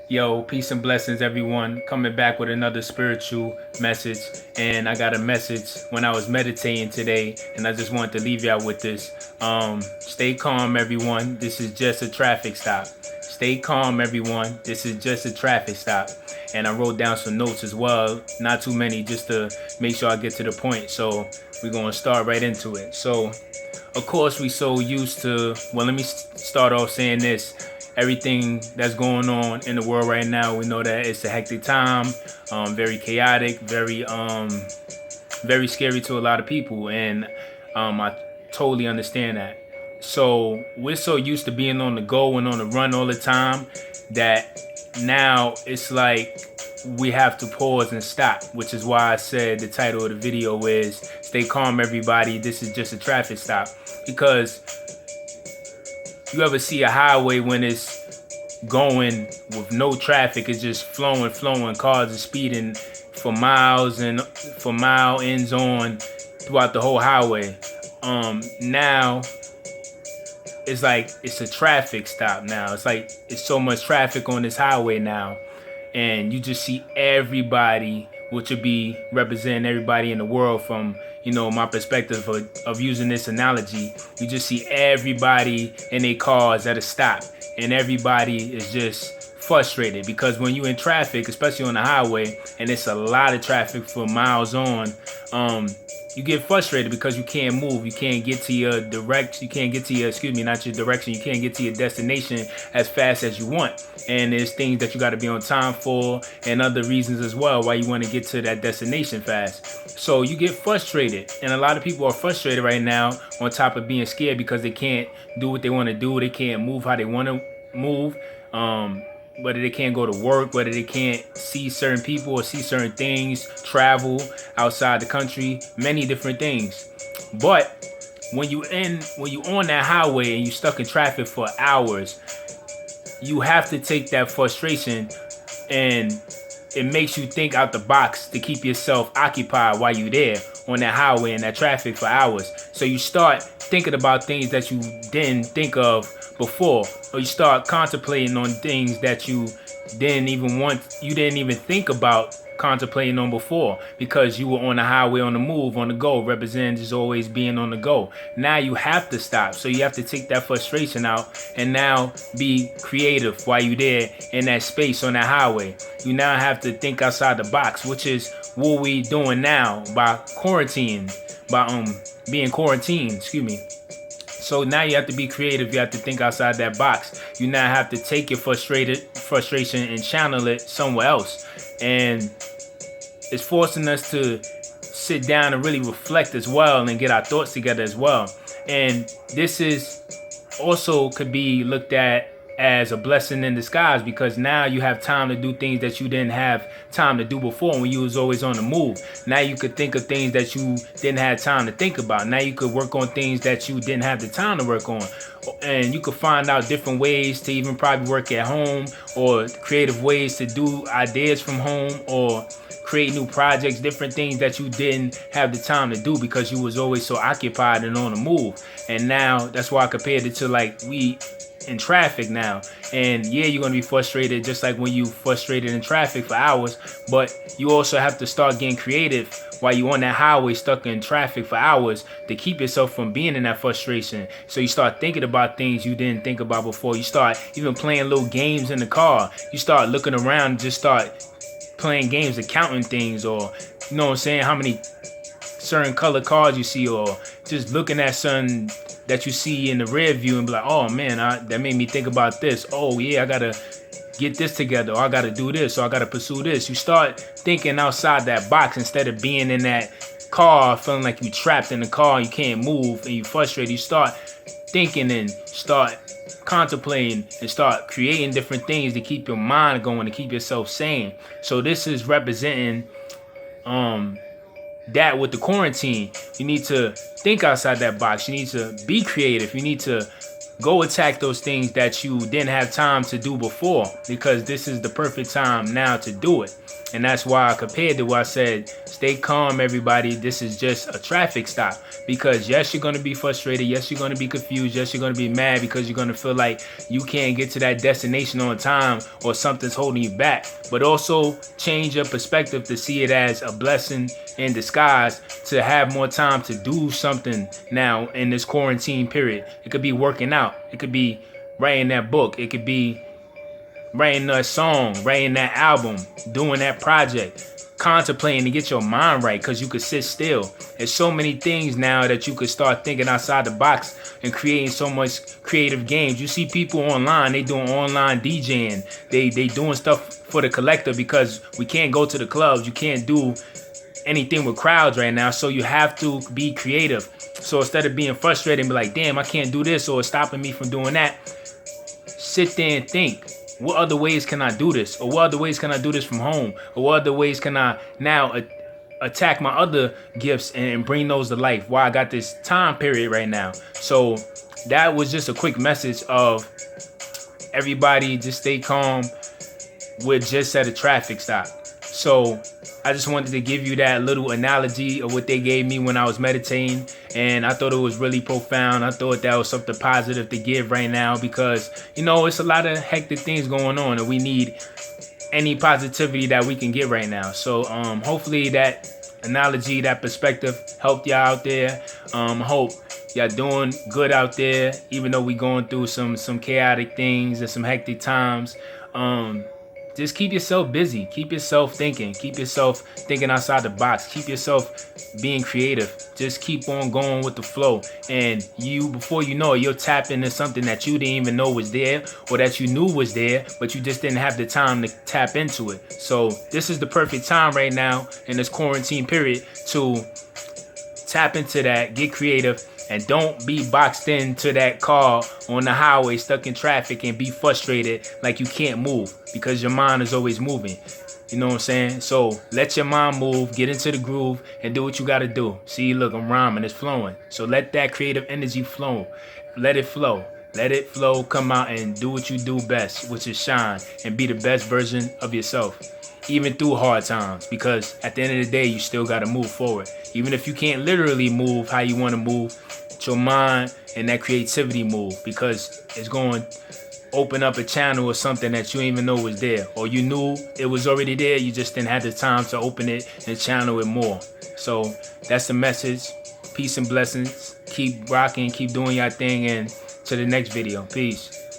Yo, peace and blessings, everyone. Coming back with another spiritual message. And I got a message when I was meditating today, and I just wanted to leave y'all with this. Stay calm, everyone. This is just a traffic stop. Stay calm, everyone. This is just a traffic stop. And I wrote down some notes as well, not too many, just to make sure I get to the point. So we're going to start right into it. So, of course, we so used to, well, let me start off saying this. Everything that's going on in the world right now, we know that it's a hectic time, very chaotic, very scary to a lot of people, and I totally understand that. So we're so used to being on the go and on the run all the time that now it's like we have to pause and stop, which is why I said the title of the video is "Stay Calm, Everybody. This is just a traffic stop." Because you ever see a highway when it's going with no traffic, it's just flowing, cars are speeding for miles and for mile ends on throughout the whole highway. Now it's like it's a traffic stop now. It's like it's so much traffic on this highway now, and you just see everybody, which would be representing everybody in the world from, my perspective of using this analogy. You just see everybody in their cars at a stop, and everybody is just frustrated because when you're in traffic, especially on the highway, and it's a lot of traffic for miles on, you get frustrated because you can't move. You can't get to your direction. You can't get to your, not your direction. You can't get to your destination as fast as you want. And there's things that you got to be on time for and other reasons as well why you want to get to that destination fast. So you get frustrated. And a lot of people are frustrated right now on top of being scared because they can't do what they want to do. They can't move how they want to move. Whether they can't go to work, whether they can't see certain people or see certain things, travel outside the country, many different things. But when you on that highway and you stuck in traffic for hours, you have to take that frustration, and it makes you think out the box to keep yourself occupied while you're there on that highway and that traffic for hours. So you start thinking about things that you didn't think of before, or you start contemplating on things that you didn't even think about contemplating on before because you were on the highway, on the move, on the go, representing just always being on the go. Now you have to stop. So you have to take that frustration out and now be creative while you're there in that space on that highway. You now have to think outside the box, which is what we doing now by being quarantined, So now you have to be creative. You have to think outside that box. You now have to take your frustration and channel it somewhere else. And it's forcing us to sit down and really reflect as well and get our thoughts together as well. And this is also could be looked at as a blessing in disguise because now you have time to do things that you didn't have time to do before when you was always on the move. Now you could think of things that you didn't have time to think about. Now you could work on things that you didn't have the time to work on. And you could find out different ways to even probably work at home or creative ways to do ideas from home or create new projects, different things that you didn't have the time to do because you was always so occupied and on the move. And now that's why I compared it to like we in traffic now. And yeah, you're gonna be frustrated just like when you frustrated in traffic for hours, but you also have to start getting creative while you're on that highway stuck in traffic for hours to keep yourself from being in that frustration. So you start thinking about things you didn't think about before. You start even playing little games in the car. You start looking around and just start playing games and counting things, or you know what I'm saying, how many certain color cars you see, or just looking at something that you see in the rear view and be like, oh man, that made me think about this. Oh yeah, I gotta get this together, or I gotta do this, or I gotta pursue this. You start thinking outside that box instead of being in that car feeling like you trapped in the car, you can't move and you frustrated. You start thinking and start contemplating and start creating different things to keep your mind going, to keep yourself sane. So this is representing that with the quarantine. You need to think outside that box. You need to be creative. You need to go attack those things that you didn't have time to do before, because this is the perfect time now to do it. And that's why I compared to what I said, stay calm, everybody. This is just a traffic stop. Because yes, you're going to be frustrated. Yes, you're going to be confused. Yes, you're going to be mad because you're going to feel like you can't get to that destination on time or something's holding you back. But also change your perspective to see it as a blessing in disguise, to have more time to do something now in this quarantine period. It could be working out. It could be writing that book. It could be writing that song, writing that album, doing that project, contemplating to get your mind right, because you could sit still. There's so many things now that you could start thinking outside the box and creating so much creative games. You see people online, they doing online DJing, they doing stuff for the collector, because we can't go to the clubs, you can't do anything with crowds right now, so you have to be creative. So instead of being frustrated and be like, damn, I can't do this, or it's stopping me from doing that, sit there and think, what other ways can I do this? Or what other ways can I do this from home? Or what other ways can I now attack my other gifts and bring those to life while I got this time period right now? So that was just a quick message of everybody just stay calm. We're just at a traffic stop. So I just wanted to give you that little analogy of what they gave me when I was meditating, and I thought it was really profound. I thought that was something positive to give right now, because it's a lot of hectic things going on and we need any positivity that we can get right now. So hopefully that analogy, that perspective helped y'all out there. Hope y'all doing good out there, even though we going through some chaotic things and some hectic times. Just keep yourself busy. Keep yourself thinking. Keep yourself thinking outside the box. Keep yourself being creative. Just keep on going with the flow. And before you know it, you'll tap into something that you didn't even know was there, or that you knew was there, but you just didn't have the time to tap into it. So this is the perfect time right now in this quarantine period to tap into that, get creative, and don't be boxed into that car on the highway stuck in traffic and be frustrated like you can't move, because your mind is always moving. You know what I'm saying? So let your mind move, get into the groove, and do what you got to do. See, look, I'm rhyming, it's flowing. So let that creative energy flow. Let it flow. Let it flow, come out and do what you do best, which is shine and be the best version of yourself, even through hard times, because at the end of the day, you still got to move forward. Even if you can't literally move how you want to move, your mind and that creativity move, because it's going to open up a channel or something that you didn't even know was there, or you knew it was already there, you just didn't have the time to open it and channel it more. So that's the message. Peace and blessings. Keep rocking, keep doing your thing, and to the next video. Peace.